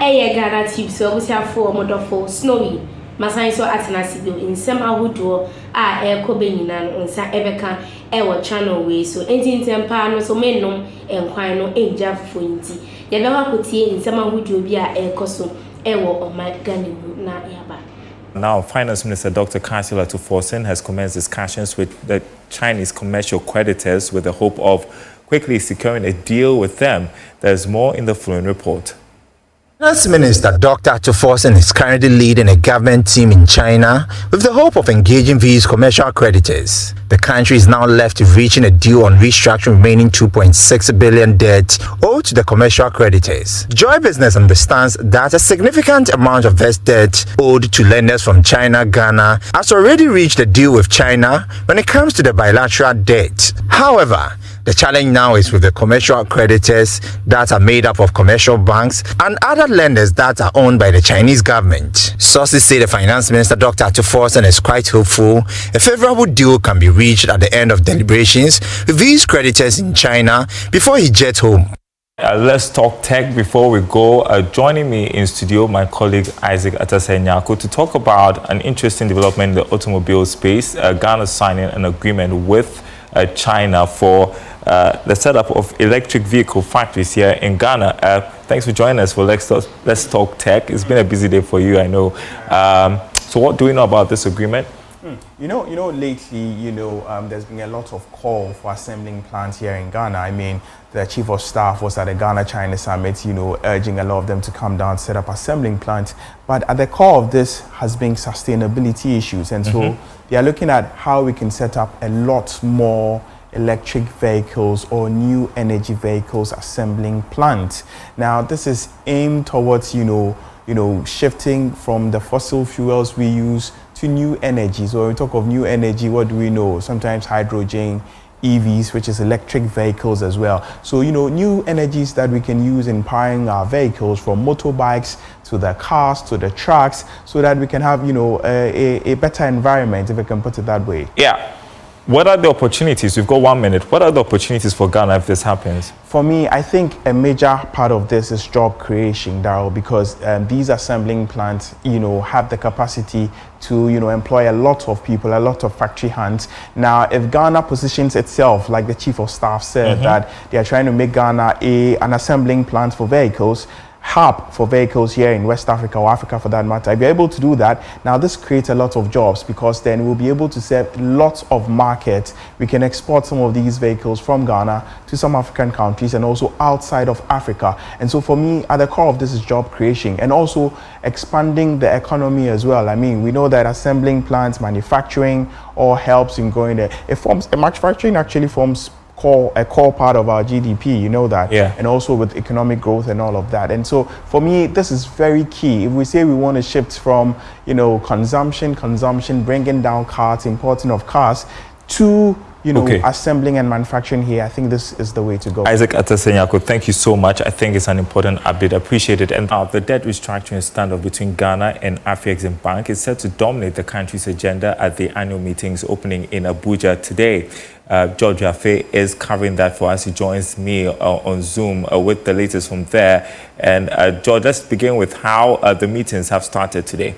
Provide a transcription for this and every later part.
Ghanatube so we have for model snowy. Masan so atenasibio in some ahodo kobenina nsa ebeka ewo channel we so enti ntempa no so mennom enkwan no enja fofo nti ye be hakotie in some ahodo bi ekoso ewo Ghana na yaba. Now, Finance Minister Dr. 랴hocks has commenced discussions with the Chinese commercial creditors with the hope of quickly securing a deal with them. There's more in the following report. Finance Minister Dr. 랴hocks is currently leading a government team in China with the hope of engaging these commercial creditors. The country is now left to reaching a deal on restructuring remaining 2.6 billion debt owed to the commercial creditors. Joy Business understands that a significant amount of this debt owed to lenders from China, Ghana has already reached a deal with China when it comes to the bilateral debt. However, the challenge now is with the commercial creditors that are made up of commercial banks and other lenders that are owned by the Chinese government. Sources say the Finance Minister Dr. 랴hocks is quite hopeful a favorable deal can be reached at the end of deliberations with these creditors in China before he jets home. Let's talk tech before we go. Joining me in studio, my colleague Isaac Atasenyako to talk about an interesting development in the automobile space. Ghana signing an agreement with China for the setup of electric vehicle factories here in Ghana. Thanks for joining us for Let's Talk Tech. It's been a busy day for you, I know. So what do we know about this agreement? You know, lately, there's been a lot of call for assembling plants here in Ghana. I mean, the chief of staff was at the Ghana-China summit, urging a lot of them to come down, set up assembling plants. But at the core of this has been sustainability issues. And so they are looking at how we can set up a lot more electric vehicles or new energy vehicles assembling plants. Now, this is aimed towards, shifting from the fossil fuels we use to new energies. So when we talk of new energy, what do we know? Sometimes hydrogen, EVs, which is electric vehicles as well. So, new energies that we can use in powering our vehicles, from motorbikes to the cars to the trucks, so that we can have, a better environment, if we can put it that way. Yeah. What are the opportunities? We've got 1 minute. What are the opportunities for Ghana if this happens? For me, I think a major part of this is job creation, Daryl, because these assembling plants, have the capacity to, employ a lot of people, a lot of factory hands. Now, if Ghana positions itself, like the chief of staff said, that they are trying to make Ghana an assembling plant for vehicles, hub for vehicles here in West Africa or Africa for that matter, if you're able to do that, now this creates a lot of jobs, because then we'll be able to serve lots of markets. We can export some of these vehicles from Ghana to some African countries and also outside of Africa. And so for me, at the core of this is job creation and also expanding the economy as well. I mean, we know that assembling plants, manufacturing, all helps in growing there. Manufacturing actually forms a core part of our GDP, you know that, and also with economic growth and all of that. And so for me, this is very key. If we say we want to shift from, consumption, bringing down cars, importing of cars, to assembling and manufacturing here, I think this is the way to go. Isaac Atasenyako, thank you so much. I think it's an important update. I appreciate it. And the debt restructuring standoff between Ghana and Afrexim Bank is set to dominate the country's agenda at the annual meetings opening in Abuja today. George Afe is covering that for us. He joins me on Zoom with the latest from there. And George, let's begin with how the meetings have started today.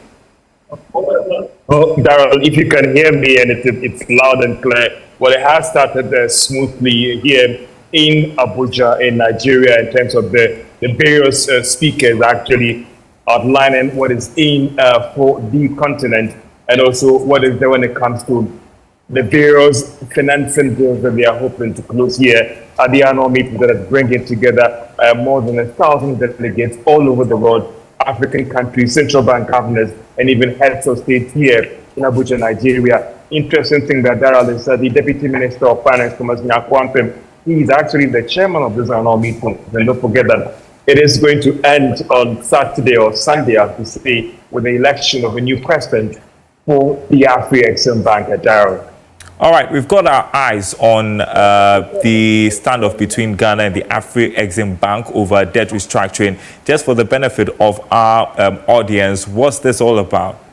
Oh, Daryl, if you can hear me and it's loud and clear. Well, it has started smoothly here in Abuja, in Nigeria, in terms of the various speakers actually outlining what is in for the continent, and also what is there when it comes to the various financing bills that they are hoping to close here at the annual meeting that is bringing together more than 1,000 delegates all over the world, African countries, central bank governors, and even heads of state here in Abuja, Nigeria. Interesting thing that Daryl is the Deputy Minister of Finance, Thomas 랴hocks, he is actually the chairman of this annual meeting. And don't forget that it is going to end on Saturday or Sunday, I have to say, with the election of a new president for the Afrexim Bank at Daryl. All right, we've got our eyes on the standoff between Ghana and the Afrexim Bank over debt restructuring. Just for the benefit of our audience, what's this all about?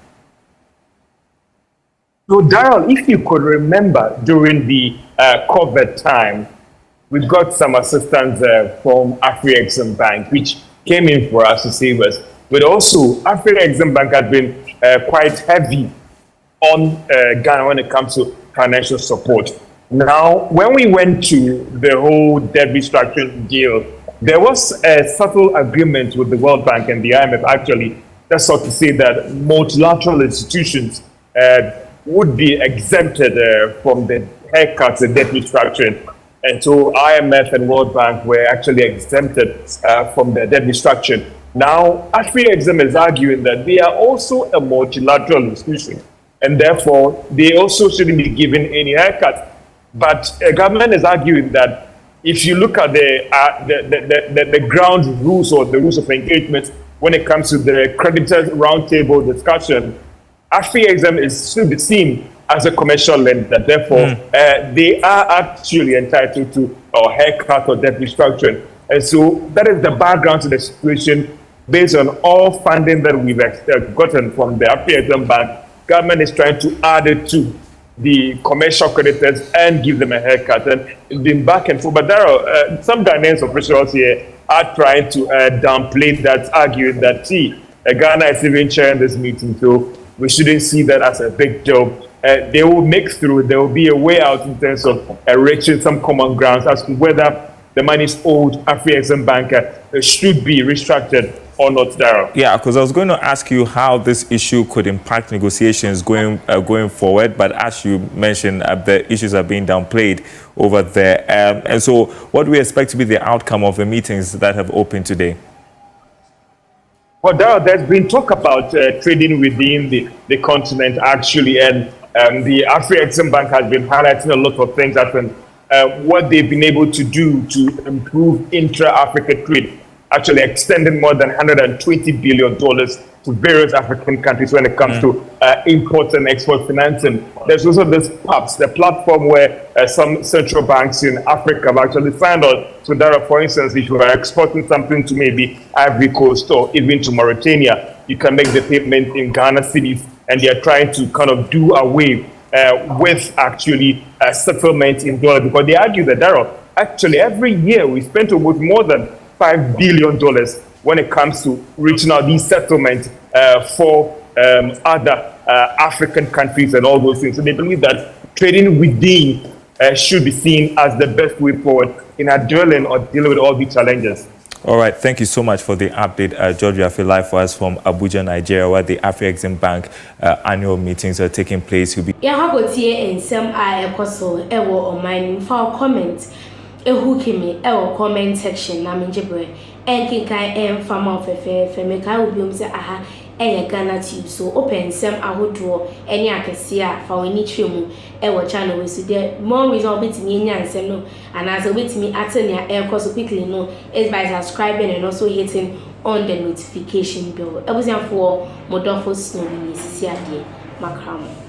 So, Daryl, if you could remember during the COVID time, we got some assistance from Afrexim Bank, which came in for us to save us. But also, Afri-Exim Bank had been quite heavy on Ghana when it comes to financial support. Now, when we went to the whole debt restructuring deal, there was a subtle agreement with the World Bank and the IMF, actually, that sought to say that multilateral institutions would be exempted from the haircuts and debt restructuring. And so IMF and World Bank were actually exempted from the debt restructuring. Now, Afri-Exim is arguing that they are also a multilateral institution, and therefore they also shouldn't be given any haircut. But the government is arguing that if you look at the ground rules or the rules of engagement when it comes to the creditors roundtable discussion, Afri-Exim should be seen as a commercial lender. Therefore, they are actually entitled to a haircut or debt restructuring. And so that is the background to the situation. Based on all funding that we've gotten from the Afri-Exim Bank, government is trying to add it to the commercial creditors and give them a haircut. And it's been back and forth. But there are some Ghanaian officials here are trying to downplay that, arguing that, Ghana is even chairing this meeting, so we shouldn't see that as a big deal. They will make through. There will be a way out in terms of reaching some common grounds as to whether the money's owed Afri-Exim Bank should be restructured or not, Daryl. Yeah, because I was going to ask you how this issue could impact negotiations going forward, but as you mentioned, the issues are being downplayed over there. And so what do we expect to be the outcome of the meetings that have opened today? Well, there's been talk about trading within the continent, actually, and the Afri-Exim Bank has been highlighting a lot of things that what they've been able to do to improve intra-African trade, actually extending more than $120 billion to various African countries when it comes to import and export financing. There's also this PAPS, the platform where some central banks in Africa have actually signed on. So there are, for instance, if you are exporting something to maybe Ivory Coast or even to Mauritania, you can make the payment in Ghana cedis, and they are trying to kind of do away with actually settlement in dollars, because they argue that actually every year we spend almost more than $5 billion when it comes to reaching out these settlements for other African countries and all those things. So they believe that trading within should be seen as the best way forward in dealing with all these challenges. All right, thank you so much for the update, George. You feel live for us from Abuja, Nigeria, where the Afri-Exim Bank annual meetings are taking place. Яhocks in some episode on my for comment. Ehukimi comment section na menjebre enkinkan farmer of meka obiom se aha Ghanatube so open some ahodo any akese a fa wani twemu channel we so there more reason obetimi enya nsem no and as obetimi atenia so quickly no is by subscribing and also hitting on the notification bell. Ebusian for modofo snow ni sisi ade makram.